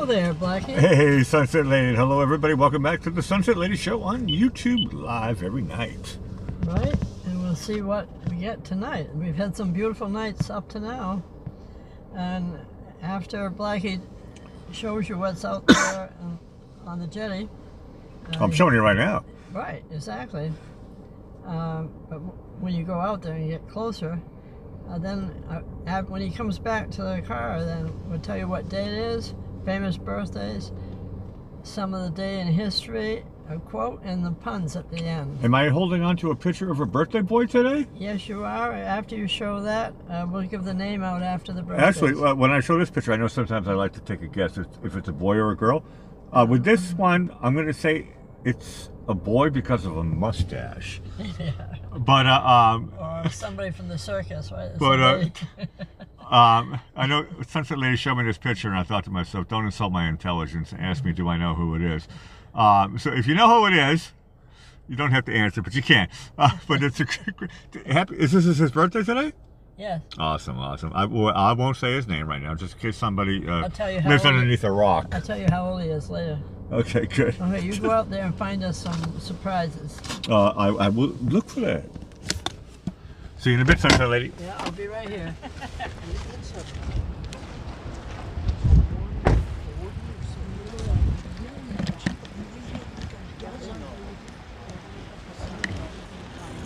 Hello there, Blackie. Hey, Sunset Lady. Hello, everybody. Welcome back to the Sunset Lady Show on YouTube live every night. Right, and we'll see what we get tonight. We've had some beautiful nights up to now, and after Blackie shows you what's out there on the jetty. I'm showing you right now. Right, exactly. But when you go out there and you get closer, then when he comes back to the car, then we'll tell you what day it is, famous birthdays, some of the day in history, a quote, and the puns at the end. Am I holding on to a picture of a birthday boy today? Yes, you are. After you show that, we'll give the name out after the birthday. Actually, when I show this picture, I know sometimes I like to take a guess if it's a boy or a girl. With this one, I'm going to say it's a boy because of a mustache. Yeah. But or somebody from the circus, right? But I know Sunset Lady showed me this picture, and I thought to myself, don't insult my intelligence and ask me, do I know who it is? So if you know who it is, you don't have to answer, but you can. But it's is this his birthday today? Yes. Awesome, awesome. I won't say his name right now, just in case somebody lives underneath a rock. I'll tell you how old he is later. Okay, good. Okay, you go out there and find us some surprises. I will look for that. See you in a bit, Sunset Lady. Yeah, I'll be right here.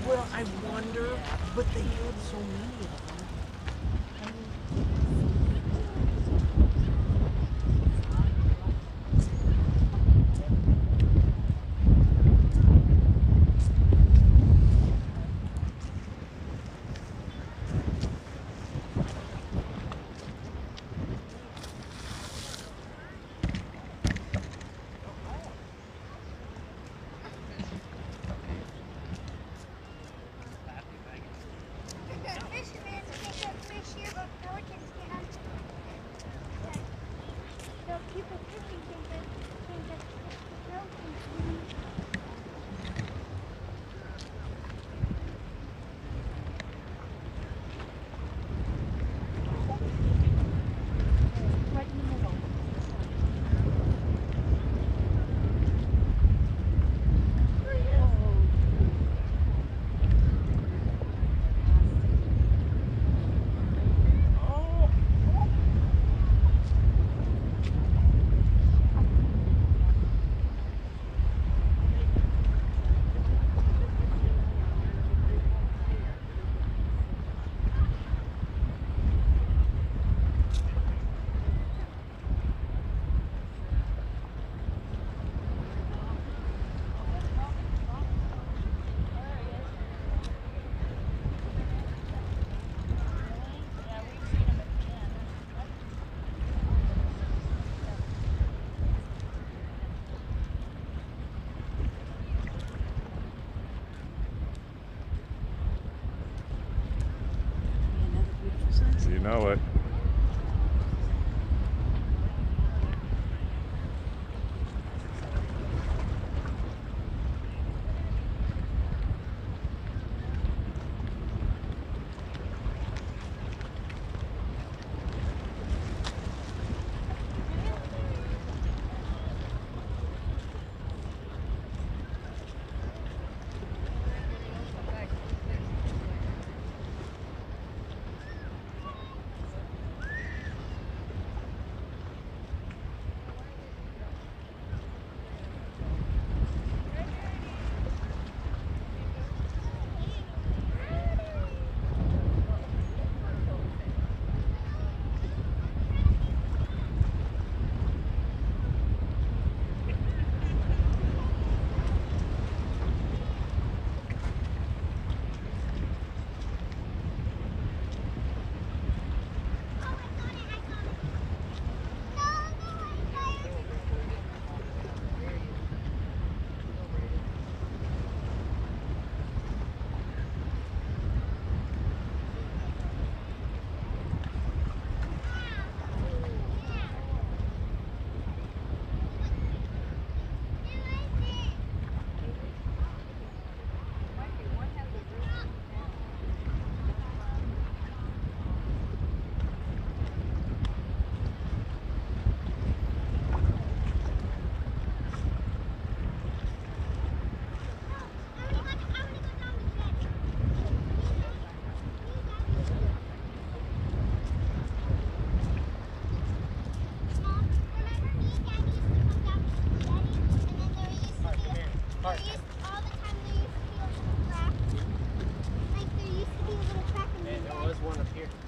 Well, I wonder, but they had so many of them. You know it.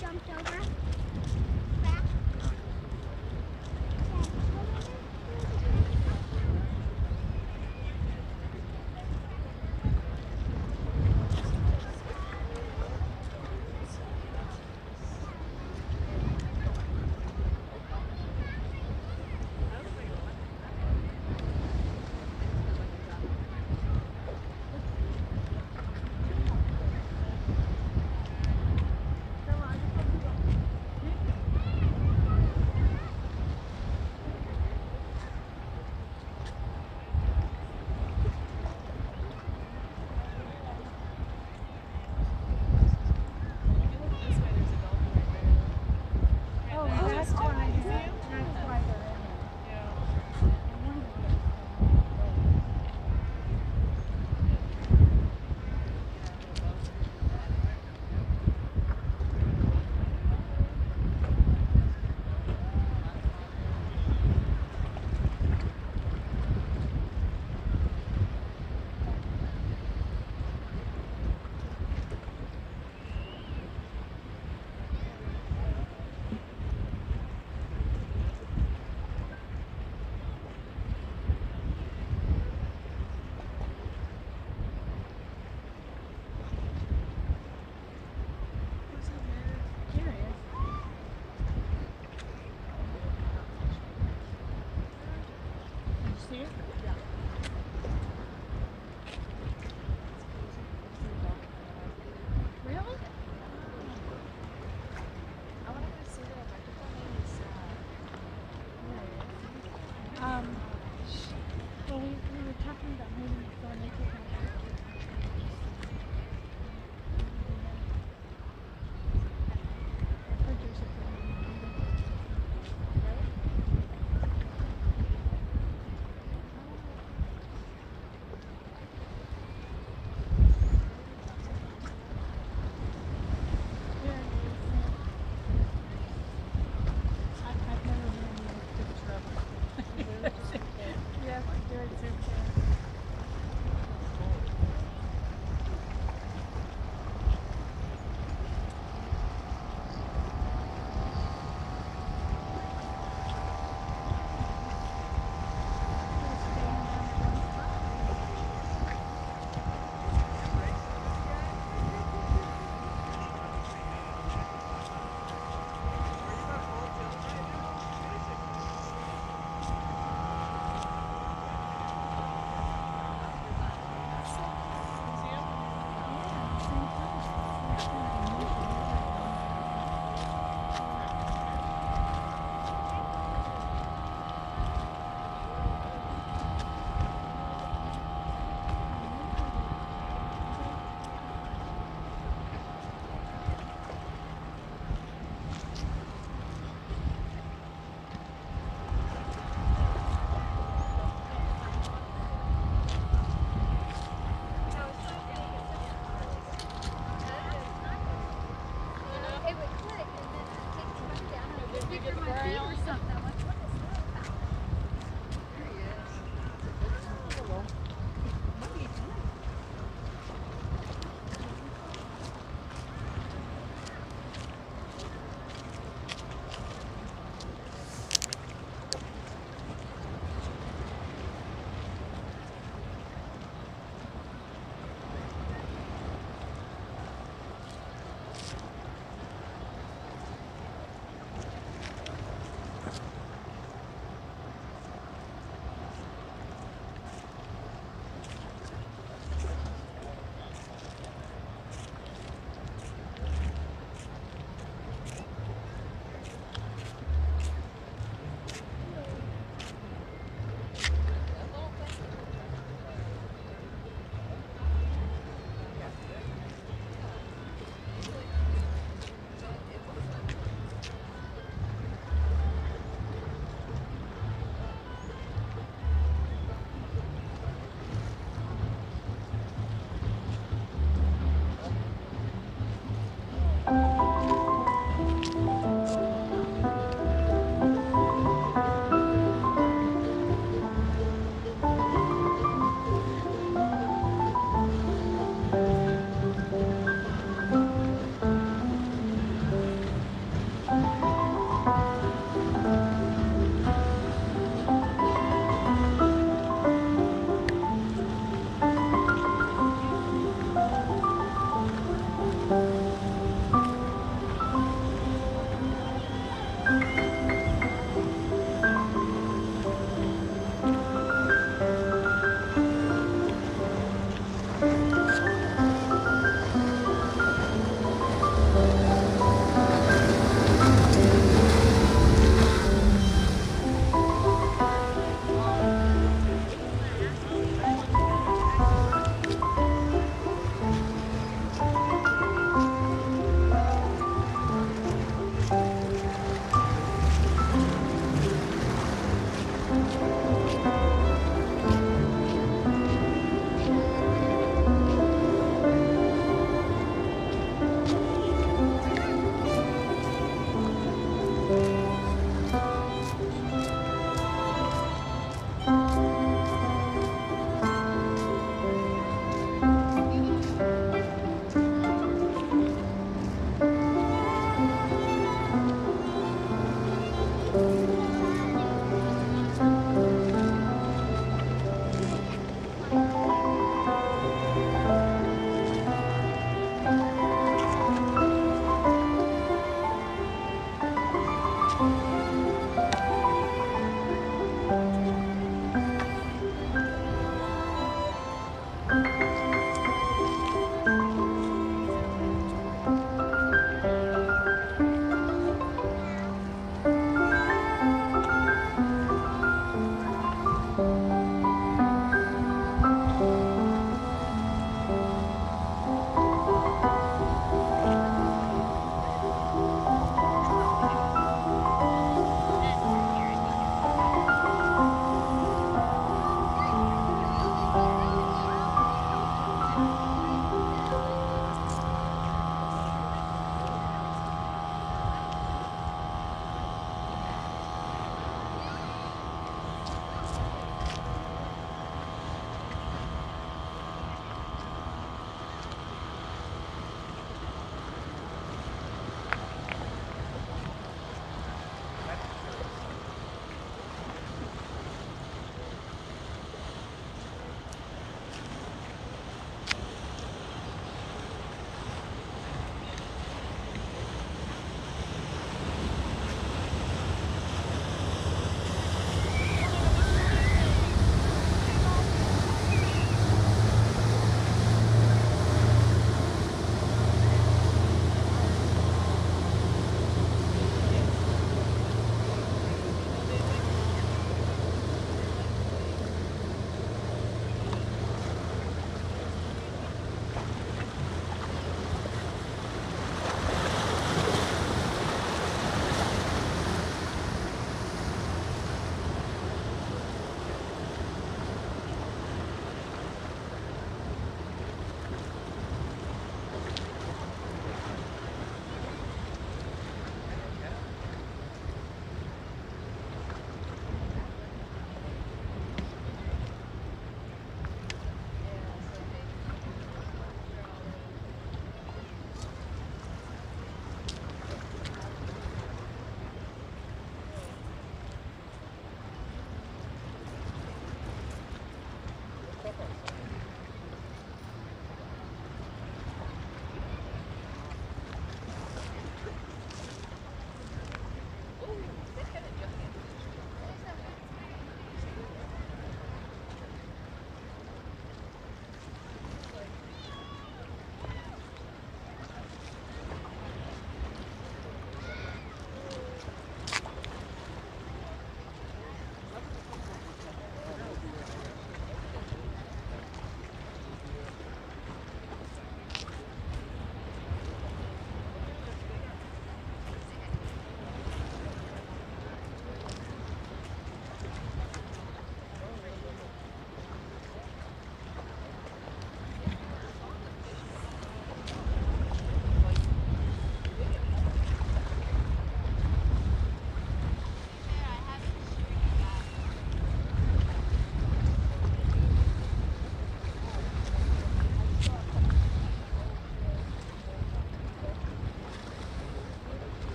jumped over. Back. Come on.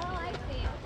Oh, I see. Okay.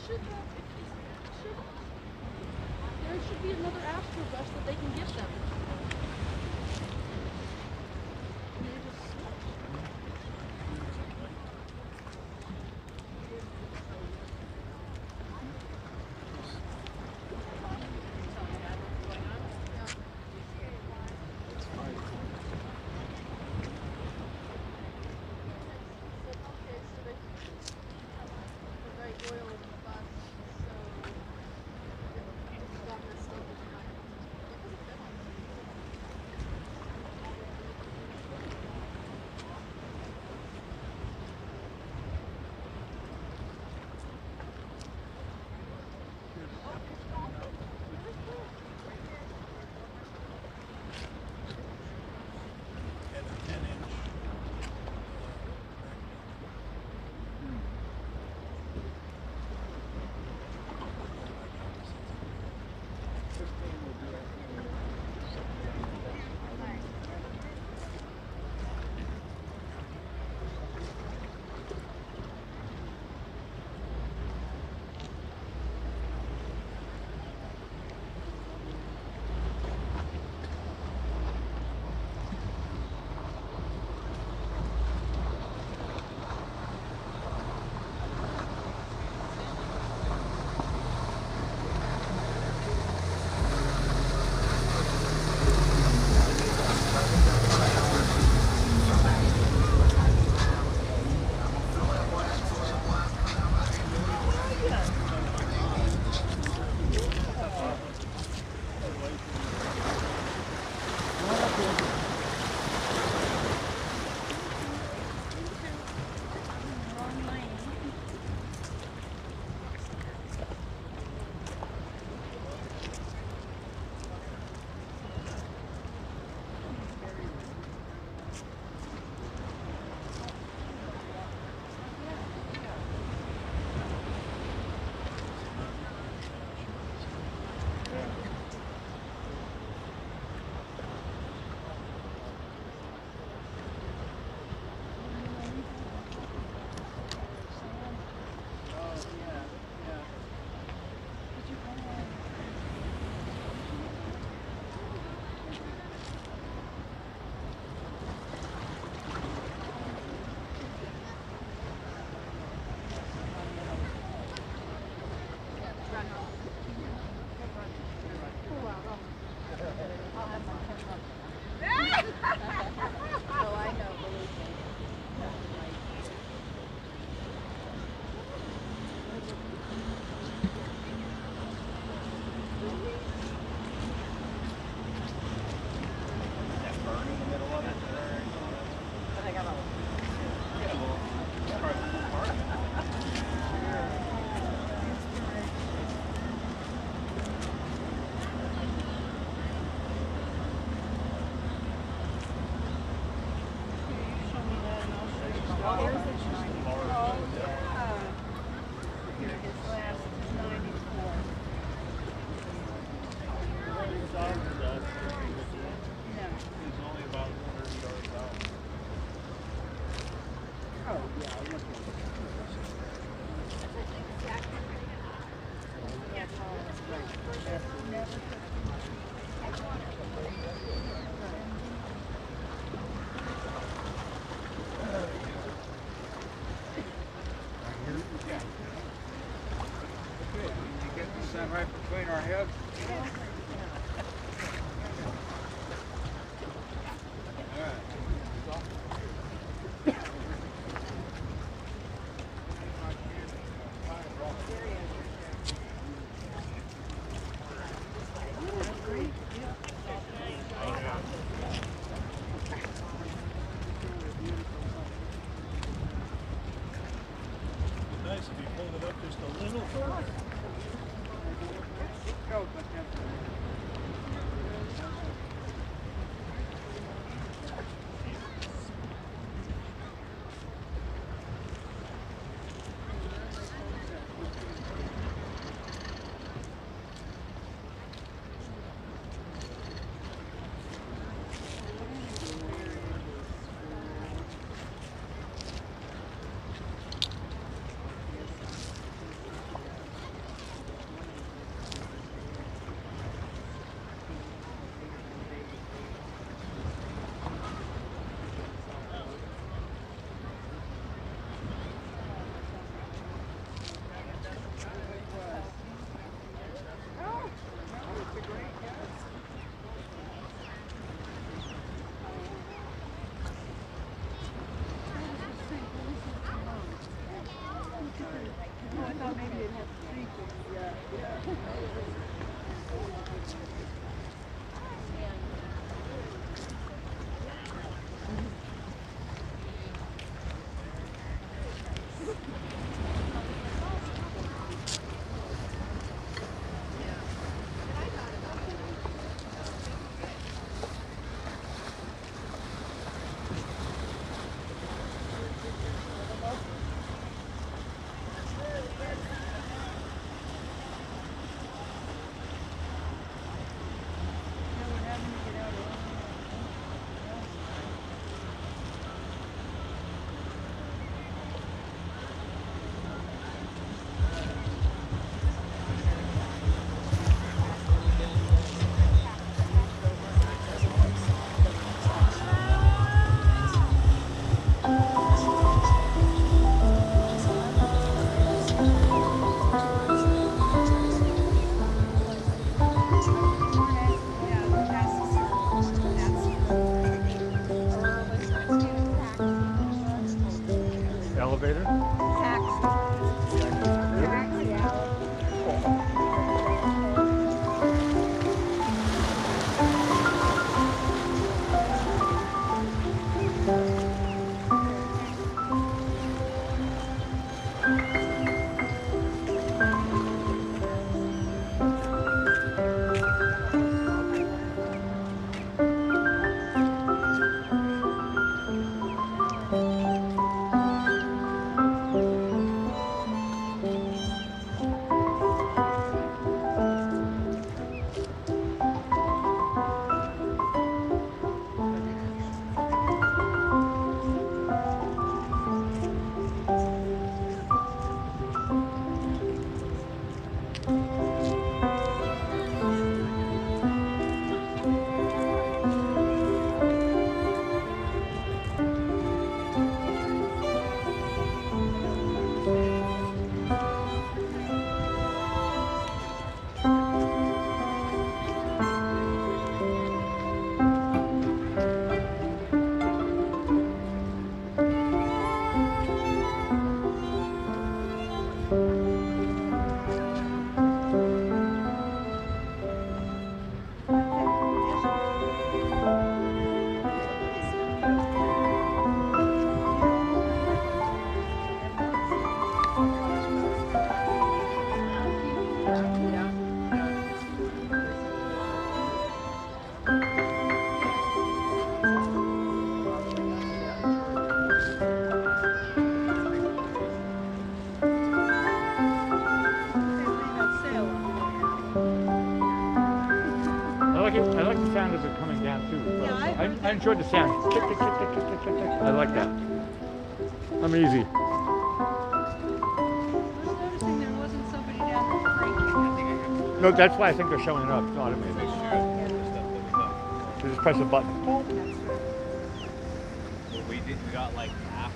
There should be another Afterglow that they can give them. Stand right between our heads. Nice if you pulled it up just a little further. Elevator? I like the sound of it coming down too. Yeah, I enjoyed the sound. Tick, tick, tick, tick, tick, tick, tick, tick. I like that. I'm easy. I was noticing there wasn't somebody down there cranking. No, that's why I think they're showing it up. It's automated. You just press a button. We got like half.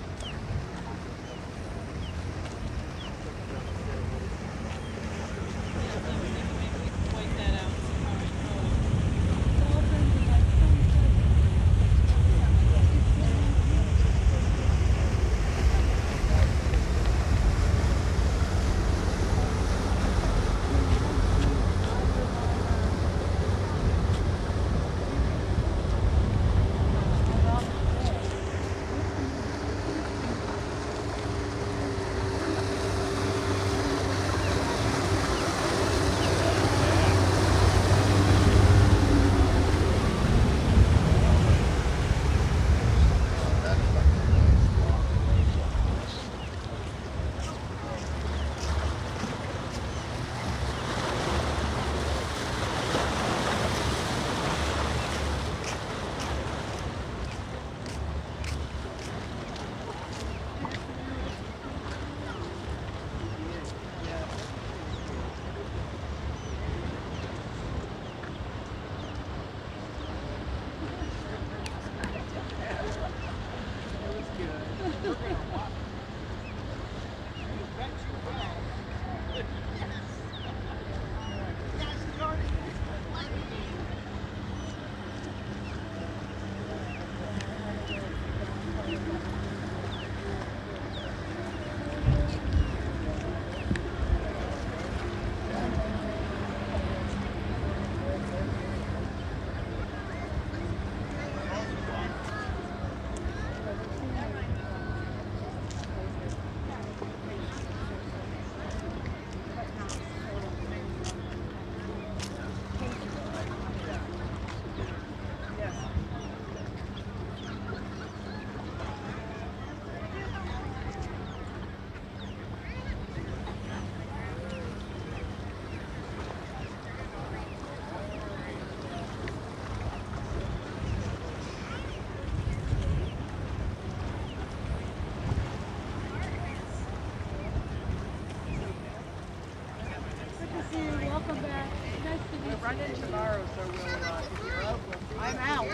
Welcome back. Nice to meet you. We'll run in tomorrow, so we'll, if you're out, we'll see you. I'm out.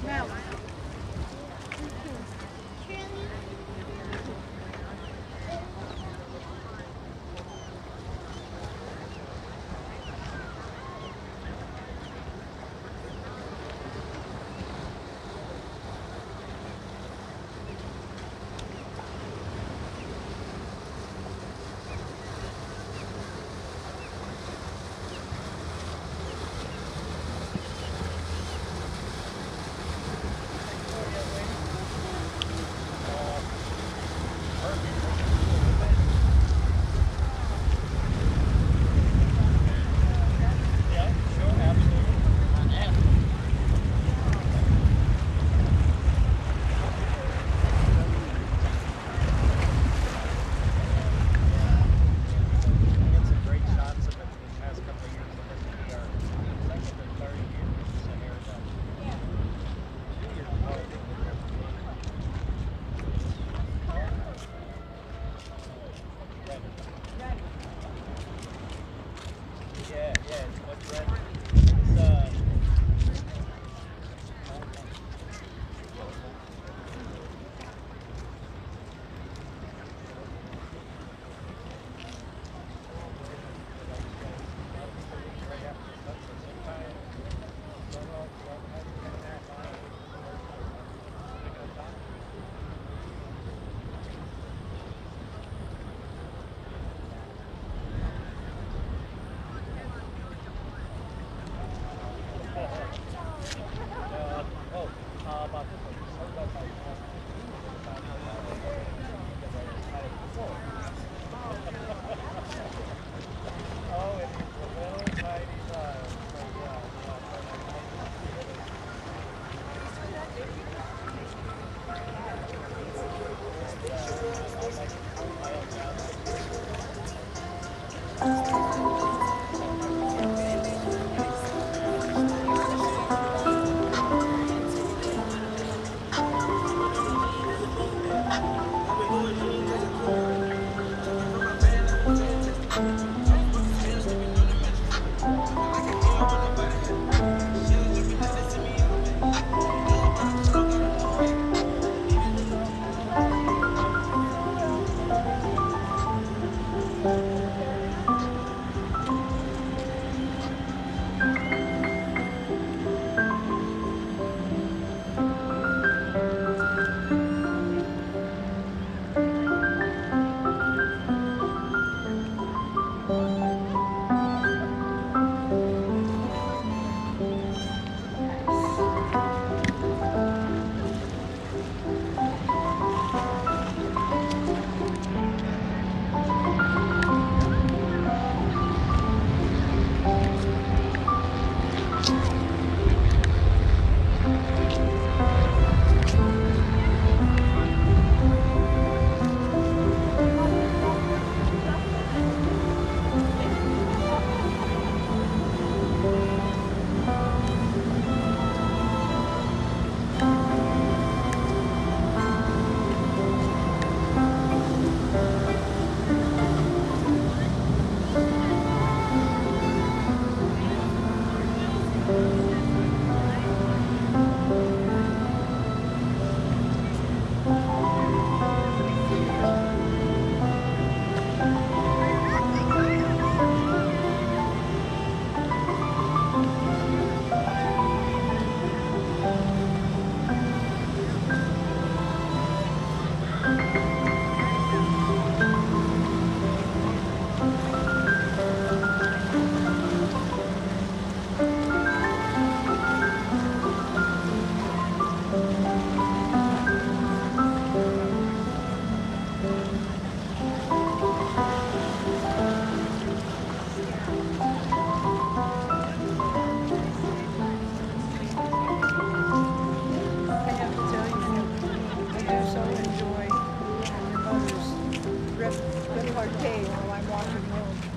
I'm out.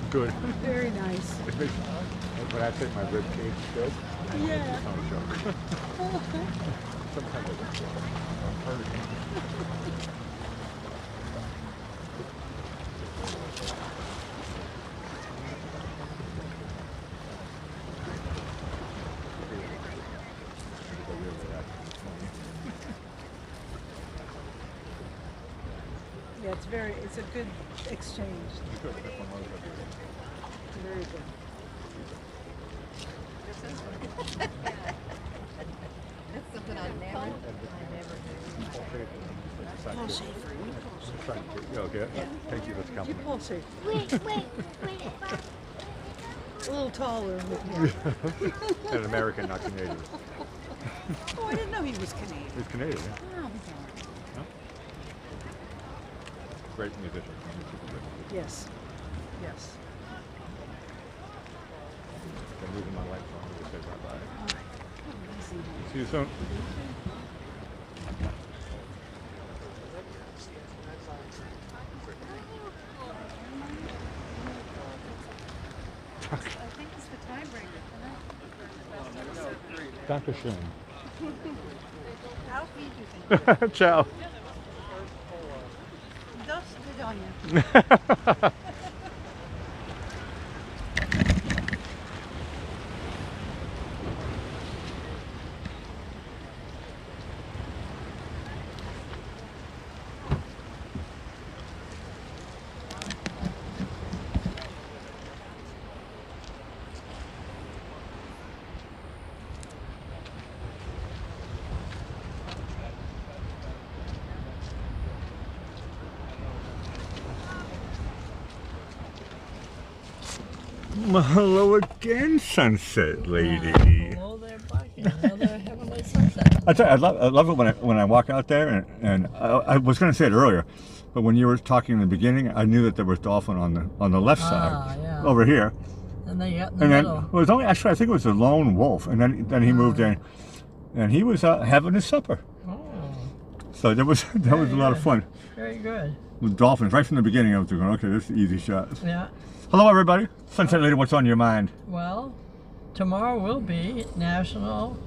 Good. Very nice. When I take my rib cage good, Yeah. it's not a joke. Sometimes I'm hurting. it's a good exchange. It's very good. That's something I never Paul Schaefer. Okay. Thank you for the You compliment. Paul Schaefer. Wait. A little taller. An American, not Canadian. Oh, I didn't know he was Canadian. He's Canadian, yeah. Oh, he's all right. Huh? Great musician. Yes. Yes. Been losing my life, so I'm going to say bye-bye. All right. Have a nice evening. See you soon. I think it's the tiebreaker. Dankeschön. Auf Wiedersehen. Ciao. До свидания. Hello again, sunset lady. Hello there, Blackie. Another heavenly sunset. I tell you, I love it when I walk out there, and I was going to say it earlier, but when you were talking in the beginning, I knew that there was dolphin on the left side, yeah. over here, And then you got in the and then middle. it was only actually I think it was a lone wolf, and then he moved in, and he was having his supper. Oh, So that was a lot of fun very good. with dolphins. Right from the beginning, I was going, okay, this is an easy shot. Yeah. Hello, everybody. Sunset lady, what's on your mind? Well, tomorrow will be National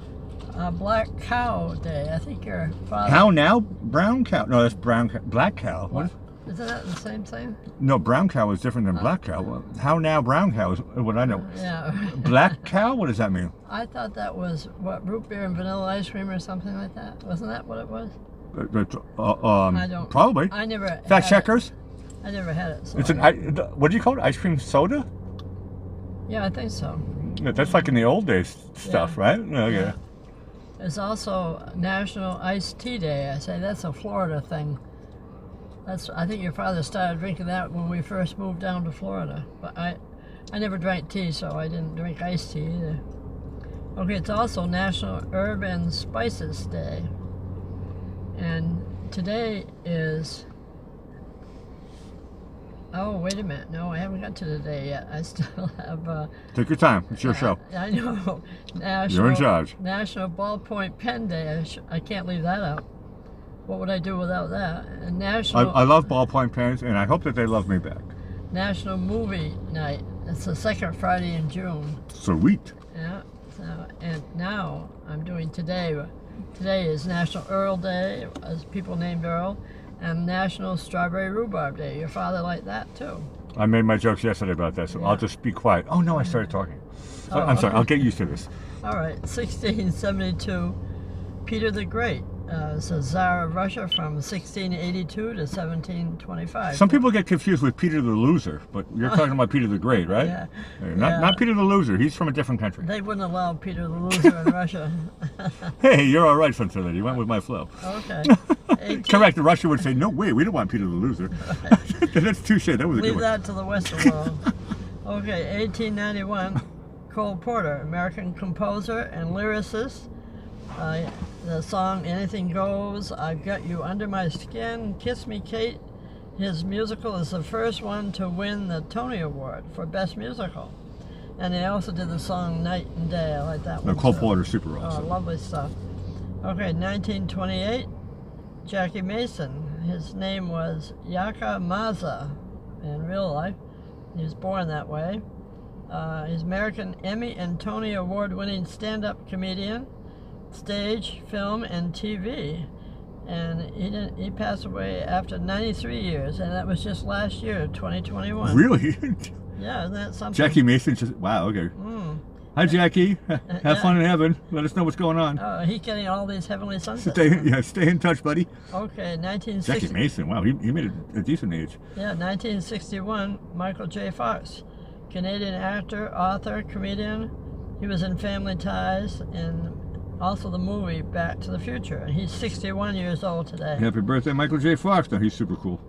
Black Cow Day. I think your father. Cow now? Brown cow? No, that's brown cow. Black cow. What? Isn't that the same thing? No, brown cow is different than black cow. Well, how now brown cow is what I know. Yeah. Black cow? What does that mean? I thought that was what, root beer and vanilla ice cream or something like that. Wasn't that what it was? I don't. Probably. I never. Fact had checkers? It. I never had it. So It's what do you call it? Ice cream soda? Yeah, I think so. Yeah, that's like in the old days stuff, Yeah. right? Okay. Yeah. It's also National Iced Tea Day. I say that's a Florida thing. I think your father started drinking that when we first moved down to Florida. But I never drank tea, so I didn't drink iced tea either. Okay, it's also National Herb and Spices Day. And today is... Oh, wait a minute. No, I haven't got to today yet. I still have... Take your time. It's your show. I know. You're in charge. National Ballpoint Pen Day. I can't leave that out. What would I do without that? And National... I love ballpoint pens, and I hope that they love me back. National Movie Night. It's the second Friday in June. Sweet. Yeah. So, and now I'm doing today. Today is National Earl Day, as people named Earl, and National Strawberry Rhubarb Day. Your father liked that too. I made my jokes yesterday about that, so Yeah. I'll just be quiet. Oh, no, I started talking. Oh, I'm sorry. okay. I'll get used to this. All right, 1672, Peter the Great. It's a Tsar of Russia from 1682 to 1725. Some people get confused with Peter the Loser, but you're talking about Peter the Great, right? Yeah. Not Peter the Loser. He's from a different country. They wouldn't allow Peter the Loser in Russia. Hey, you're all right, Sunset Lady. You went with my flow. Okay. 18 Correct. Russia would say, no way, we don't want Peter the Loser. That's touche. That was a Leave good one. that to the Western world. Okay, 1891, Cole Porter, American composer and lyricist. The song Anything Goes, I've Got You Under My Skin, Kiss Me Kate. His musical is the first one to win the Tony Award for Best Musical. And they also did the song Night and Day. I like that No, one. Cole too. Porter's super Oh, awesome. lovely stuff. Okay, 1928, Jackie Mason. His name was Yaka Maza in real life. He was born that way. He's American Emmy and Tony Award-winning stand-up comedian, stage, film, and TV. And he passed away after 93 years, and that was just last year, 2021. Really? Yeah, isn't that something? Jackie Mason just, wow, okay. Hi, Jackie. Have fun in heaven. Let us know what's going on. Oh, he's getting all these heavenly sunsets. Stay in touch, buddy. Okay, 1960. Jackie Mason. Wow, he made a decent age. Yeah, 1961. Michael J. Fox, Canadian actor, author, comedian. He was in Family Ties and also the movie Back to the Future. And he's 61 years old today. Happy birthday, Michael J. Fox. No, he's super cool.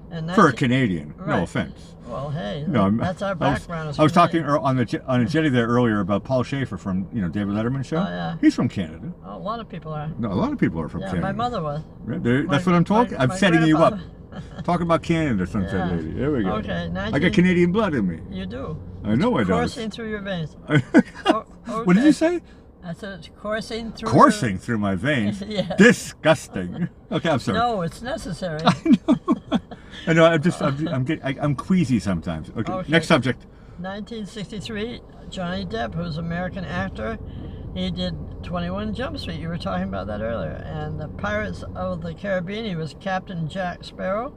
And For a Canadian, Right. no offense. Well, hey, No, that's our background. I was talking on a jetty there earlier about Paul Schaefer from David Letterman show. Oh, yeah. He's from Canada. Oh, a lot of people are. No, a lot of people are from Yeah, Canada. my mother was. Right, that's what I'm talking. I'm my setting you up. grandfather. Talk about Canada, Sunset Yeah. Lady. There we go. Okay, I got Canadian blood in me. You do. I know I do. Coursing through your veins. What did you say? I said it's coursing through. Coursing through my veins. Yeah. Disgusting. Okay, I'm sorry. No, it's necessary. I know. I'm queasy sometimes. Okay. Next subject. 1963, Johnny Depp, who's an American actor, he did 21 Jump Street. You were talking about that earlier. And the Pirates of the Caribbean, he was Captain Jack Sparrow.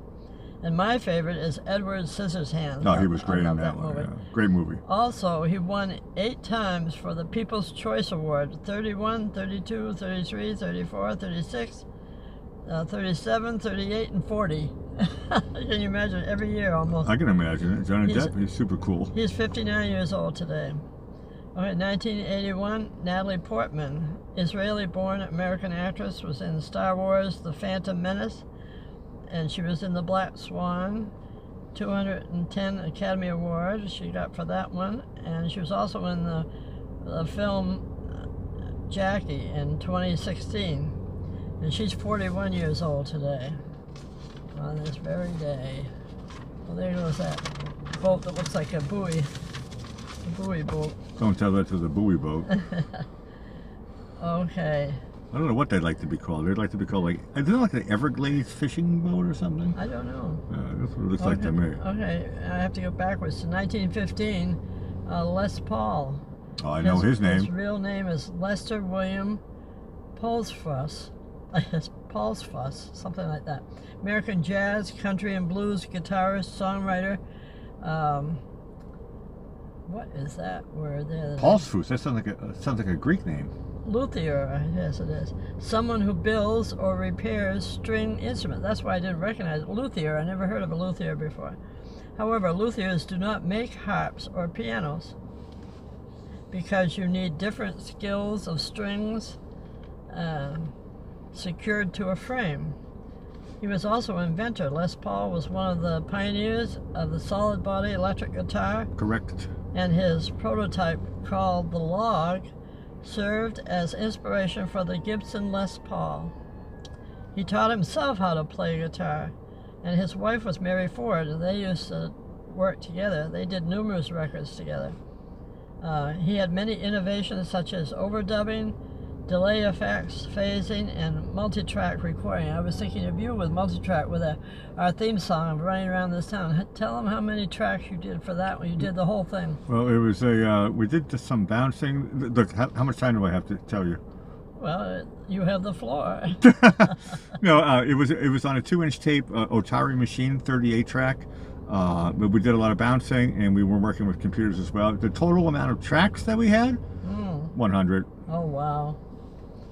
And my favorite is Edward Scissorhands. No, he was great I in love that one. movie. Yeah. Great movie. Also, he won 8 times for the People's Choice Award, 31, 32, 33, 34, 36, 37, 38, and 40. Can you imagine? Every year almost. I can imagine it. Johnny Depp, he's super cool. He's 59 years old today. Okay, 1981, Natalie Portman, Israeli-born American actress, was in Star Wars: The Phantom Menace, and she was in The Black Swan. 210 Academy Awards she got for that one, and she was also in the film Jackie in 2016, and she's 41 years old today on this very day. Well, there goes that boat that looks like a buoy boat. Don't tell that to the buoy boat. Okay. I don't know what they'd like to be called. They'd like to be called isn't it like an Everglades fishing boat or something? I don't know. That's what it looks like to me. Okay, I have to go backwards to 1915. Les Paul. Oh, I know his name. His real name is Lester William Pulsfuss. Pulsfuss, something like that. American jazz, country, and blues guitarist, songwriter. What is that word there? Pulsfuss. That sounds like a Greek name. Luthier, yes it is. Someone who builds or repairs string instruments. That's why I didn't recognize it. Luthier, I never heard of a luthier before. However, luthiers do not make harps or pianos because you need different skills of strings secured to a frame. He was also an inventor. Les Paul was one of the pioneers of the solid body electric guitar. Correct. And his prototype, called the Log, served as inspiration for the Gibson Les Paul. He taught himself how to play guitar, and his wife was Mary Ford, and they used to work together. They did numerous records together. He had many innovations such as overdubbing, delay effects, phasing, and multi-track recording. I was thinking of you with multi-track with our theme song of Running Around This Town. Tell them how many tracks you did for that one. You did the whole thing. Well, it was we did just some bouncing. Look, how much time do I have to tell you? Well, you have the floor. No, it was on a 2-inch tape, Otari Machine 38 track. But we did a lot of bouncing, and we were working with computers as well. The total amount of tracks that we had, 100. Oh, wow.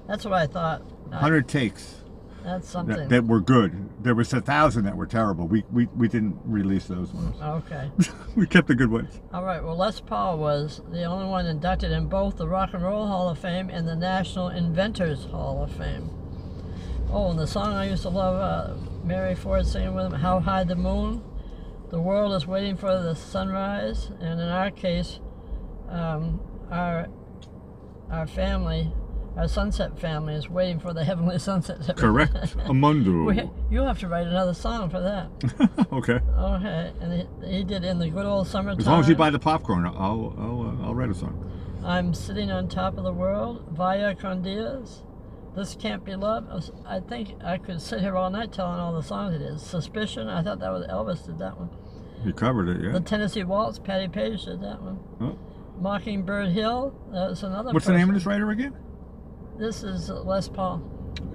That's what I thought. 100 takes. That's something. That were good. There was 1,000 that were terrible. We didn't release those ones. Okay. We kept the good ones. All right. Well, Les Paul was the only one inducted in both the Rock and Roll Hall of Fame and the National Inventors Hall of Fame. Oh, and the song I used to love, Mary Ford singing with him, How High the Moon. The world is waiting for the sunrise. And in our case, our family, our Sunset family, is waiting for the heavenly sunset. Correct. Amundo. You'll have to write another song for that. Okay. Okay, and he did In the Good Old Summertime. As long as you buy the popcorn, I'll write a song. I'm Sitting on Top of the World, Vaya con Dios, This Can't Be Love. I think I could sit here all night telling all the songs it is. Suspicion, I thought that was Elvis did that one. He covered it, yeah. The Tennessee Waltz, Patti Page did that one. Oh. Mockingbird Hill, that was another What's the name of this writer again? This is Les Paul.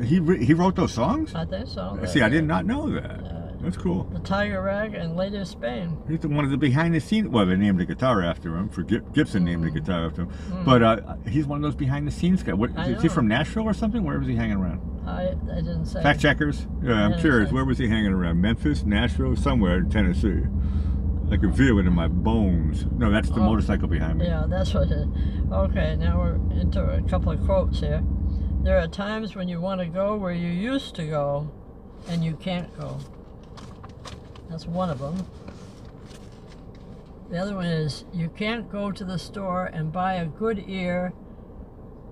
He wrote those songs? I think so. See, I did not know that. That's cool. The Tiger Rag and Lady of Spain. He's the one of the behind the scenes. Well, they named the guitar after him. Gibson named the guitar after him. But he's one of those behind the scenes guys. Is he from Nashville or something? Where was he hanging around? I didn't say. Fact checkers. Yeah, I'm curious. Where was he hanging around? Memphis, Nashville, somewhere in Tennessee. I can feel it in my bones. No, that's the motorcycle behind me. Yeah, that's what it is. Okay, now we're into a couple of quotes here. There are times when you want to go where you used to go, and you can't go. That's one of them. The other one is, you can't go to the store and buy a good ear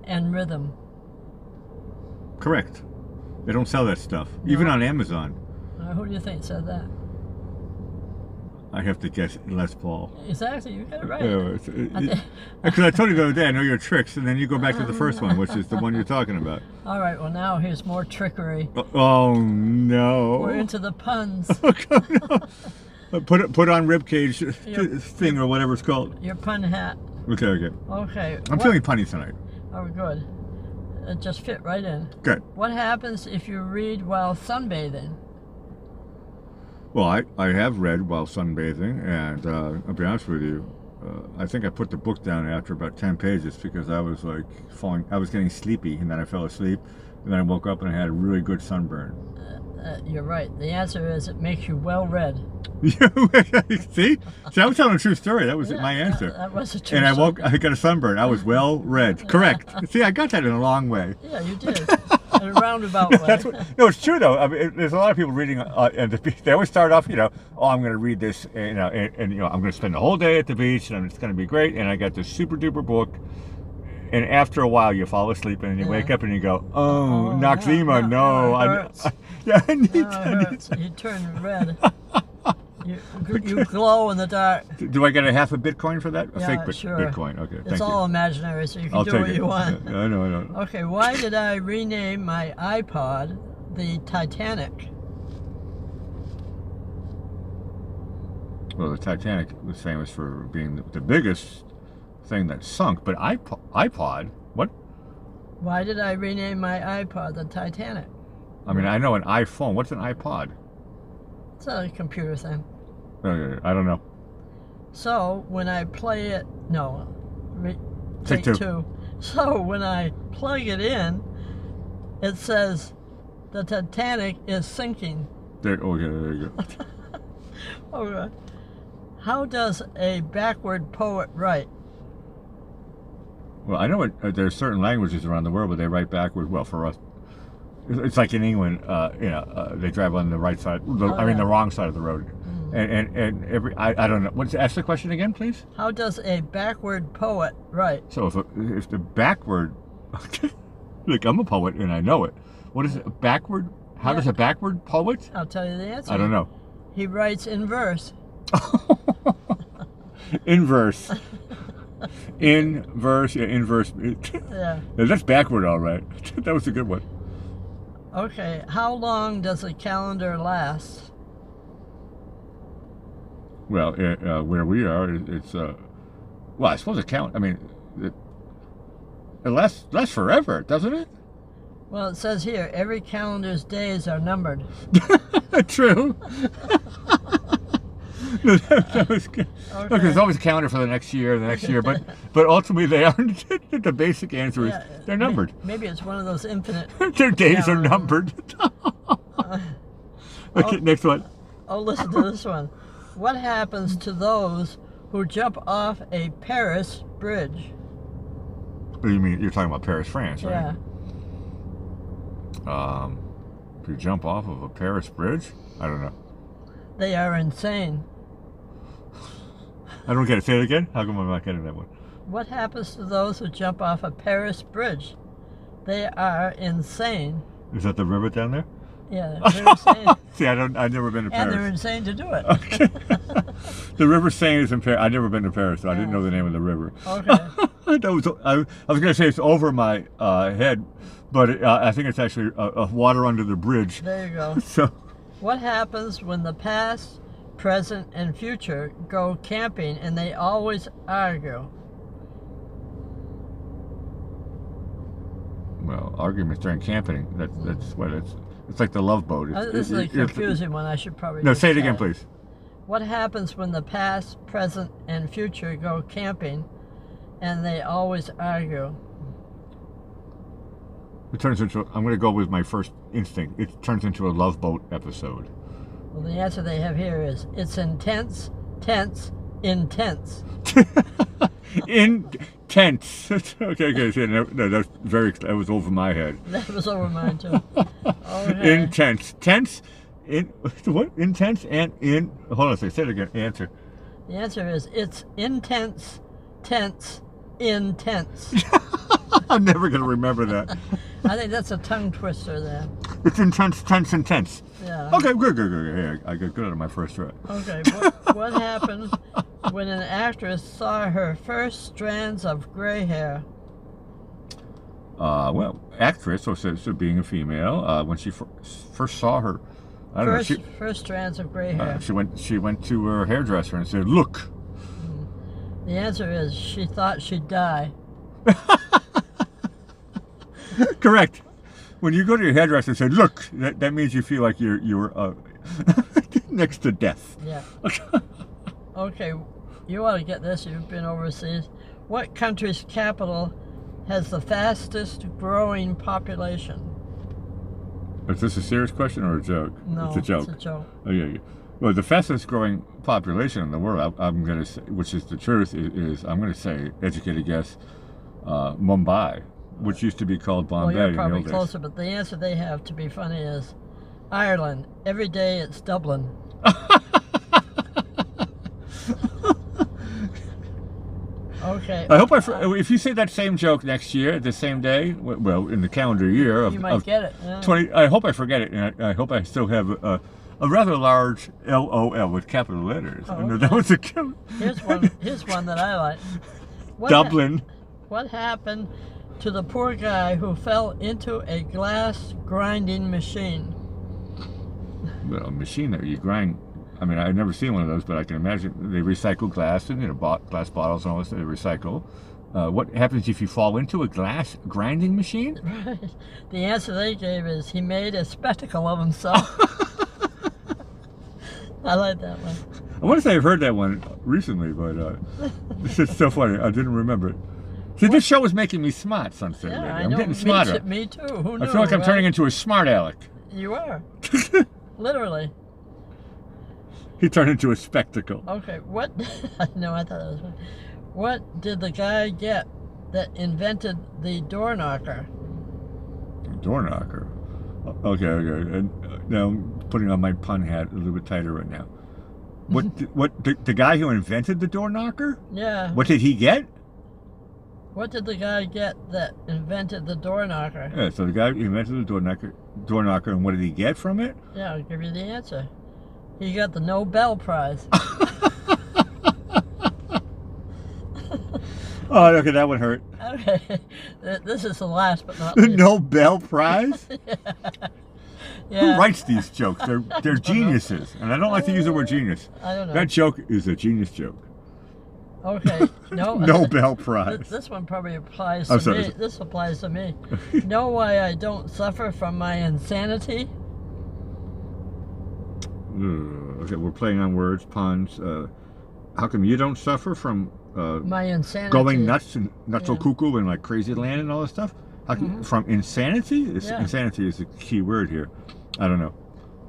and rhythm. Correct. They don't sell that stuff, even on Amazon. Who do you think said that? I have to guess Les Paul. Exactly, you got it right. Because I told you the other day, I know your tricks, and then you go back to the first one, which is the one you're talking about. All right, well now here's more trickery. Oh no! We're into the puns. Put on ribcage thing or whatever it's called. Your pun hat. Okay. Okay. I'm feeling punny tonight. Oh, good. It just fit right in. Good. What happens if you read while sunbathing? Well, I have read while sunbathing, and I'll be honest with you, I think I put the book down after about 10 pages because I was like I was getting sleepy, and then I fell asleep, and then I woke up and I had a really good sunburn. You're right. The answer is it makes you well read. See, I was telling a true story. That was my answer. That was a true story. And I got a sunburn. I was well read. Correct. See, I got that in a long way. Yeah, you did. In a roundabout way. No, it's true though. I mean, there's a lot of people reading, and they always start off, oh, I'm going to read this, and I'm going to spend the whole day at the beach, and it's going to be great. And I got this super duper book, and after a while, you fall asleep, and you wake up, and you go, oh Noxzema, no, I need. You turn red. You glow in the dark. Do I get a half a Bitcoin for that? A fake sure. Bitcoin. Okay, thank you. It's all imaginary, so you can do what you want. I know. Okay, why did I rename my iPod the Titanic? Well, the Titanic was famous for being the biggest thing that sunk, but iPod, what? Why did I rename my iPod the Titanic? I mean, I know an iPhone. What's an iPod? It's a computer thing. I don't know. So when I play it, take two. So when I plug it in, it says the Titanic is sinking. There you go. Okay. How does a backward poet write? Well, I know there's certain languages around the world where they write backward. Well, for us, it's like in England, they drive on the right side. The wrong side of the road. And I don't know. Ask the question again, please. How does a backward poet write? So if the backward, like I'm a poet and I know it. What is it? Backward? How does a backward poet? I'll tell you the answer. I don't know. He writes in verse. Inverse. Inverse. Yeah. That's backward, all right. That was a good one. Okay. How long does a calendar last? Well, where we are, it's well, I suppose it counts. I mean, it lasts forever, doesn't it? Well, it says here every calendar's days are numbered. True. That was good. Okay. Look, there's always a calendar for the next year, but ultimately they aren't. The basic answer is they're numbered. Maybe it's one of those infinite. Their days are numbered. Okay, next one. Oh, listen to this one. What happens to those who jump off a Paris bridge? What do you mean? You're talking about Paris, France, right? Yeah. If you jump off of a Paris bridge, I don't know. They are insane. I don't get it. Say it again. How come I'm not getting that one? What happens to those who jump off a Paris bridge? They are insane. Is that the river down there? Yeah, they're insane. See, I've never been to Paris. And they're insane to do it. Okay. The river Seine is in Paris. I've never been to Paris, so I didn't know the name of the river. Okay. I was going to say it's over my head, but I think it's actually water under the bridge. There you go. So, what happens when the past, present, and future go camping and they always argue? Well, arguments during camping, that's what it's... It's like the Love Boat. This is a confusing one. I should probably. No, just say it again, please. What happens when the past, present, and future go camping, and they always argue? It turns into. I'm going to go with my first instinct. It turns into a Love Boat episode. Well, the answer they have here is it's intense, tense, intense. Intense. Okay. So no, that's very. That was over my head. That was over mine too. Okay. Intense, tense, what? Intense and in. Hold on a second. Say it again. Answer. The answer is it's intense, tense, intense. I'm never gonna remember that. I think that's a tongue twister there. It's intense, tense, intense. Yeah. Okay, good. Yeah, I got good out of my first try. Okay, what happened when an actress saw her first strands of gray hair? Well, actress, so being a female, when she first saw her, I don't know. First strands of gray hair. She went to her hairdresser and said, "Look." The answer is she thought she'd die. Correct. When you go to your hairdresser and say, "Look," that means you feel like you're next to death. Yeah. Okay, you ought to get this. You've been overseas. What country's capital has the fastest growing population? Is this a serious question or a joke? No, it's a joke. It's a joke. Oh yeah. Well, the fastest growing population in the world, I'm going to say, which is the truth, is I'm going to say, educated guess, Mumbai, which used to be called Bombay. Well, you're probably in the old closer, but the answer they have, to be funny, is Ireland. Every day it's Dublin. Okay. I hope if you say that same joke next year, the same day, well, in the calendar year you might get it. Yeah. 20, I hope I forget it, and I hope I still have a rather large LOL with capital letters. Oh, I know okay. that was a Here's one that I like. Dublin. What happened to the poor guy who fell into a glass grinding machine? Well, a machine that you grind. I mean, I've never seen one of those, but I can imagine they recycle glass and glass bottles and all this. They recycle. What happens if you fall into a glass grinding machine? Right. The answer they gave is he made a spectacle of himself. I like that one. I want to say I've heard that one recently, but this is so funny. I didn't remember it. See, this show is making me smart, Sunset Lady. I'm getting smarter. Me too. Who knew? I feel like I'm right? turning into a smart aleck. You are. Literally. He turned into a spectacle. Okay, what? No, I thought that was funny. What did the guy get that invented the door knocker? Door knocker. Okay. And now I'm putting on my pun hat a little bit tighter right now. The guy who invented the door knocker? Yeah. What did he get? What did the guy get that invented the door knocker? Yeah, so the guy who invented the door knocker, and what did he get from it? Yeah, I'll give you the answer. He got the Nobel Prize. Oh, okay, that one hurt. Okay, this is the last but not The least. Nobel Prize? Yeah. Who writes these jokes? They're geniuses, and I don't like to use the word genius. I don't know. That joke is a genius joke. Okay, no. Nobel Prize. This one probably applies to me. This applies to me. Know why I don't suffer from my insanity? Okay, we're playing on words, puns. How come you don't suffer from my insanity? Going nuts and nutso cuckoo and like crazy land and all this stuff? How come, from insanity? Insanity is a key word here. I don't know.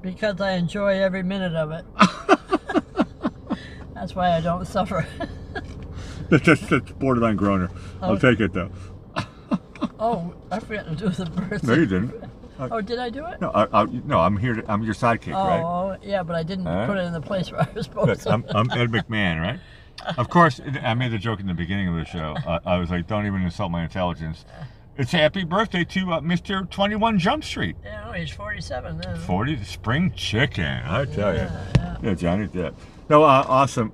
Because I enjoy every minute of it. That's why I don't suffer. That's borderline groaner. I'll take it though. Oh, I forgot to do the birthday. No, you didn't. Oh, did I do it? No, no, I'm here. I'm your sidekick, right? Oh, yeah, but I didn't put it in the place where I was supposed to. I'm Ed McMahon, right? Of course, I made the joke in the beginning of the show. I was like, don't even insult my intelligence. It's happy birthday to Mr. 21 Jump Street. Yeah, no, he's 47 then. 40, spring chicken, I tell you. Yeah, Johnny Depp. No, awesome.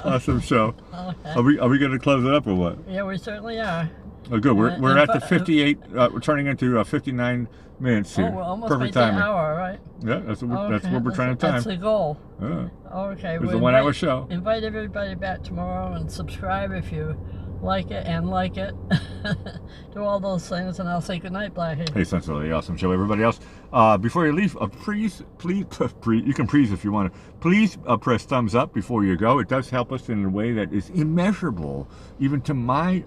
Awesome show. Okay. Are we going to close it up or what? Yeah, we certainly are. Oh, good. We're at the 58. We're turning into 59 minutes here. Oh, we're almost Perfect made timing. the hour, right? Yeah, that's what we're trying to time. That's the goal. Yeah. Okay. It was a 1 hour show. Invite everybody back tomorrow and subscribe if you like it, and like it. Do all those things, and I'll say goodnight, Blackie. Hey, Sensibility Awesome Show, everybody else. Before you leave, please, you can please if you want to. Please press thumbs up before you go. It does help us in a way that is immeasurable, even to my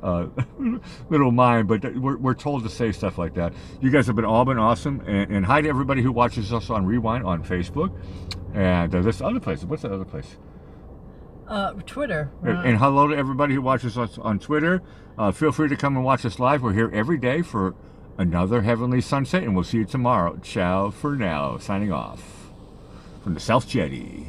little mind. But we're told to say stuff like that. You guys have all been awesome, and hi to everybody who watches us on Rewind on Facebook, and this other place. What's that other place? Twitter. And hello to everybody who watches us on Twitter. Feel free to come and watch us live. We're here every day for another Heavenly Sunset, and we'll see you tomorrow. Ciao for now. Signing off from the South Jetty.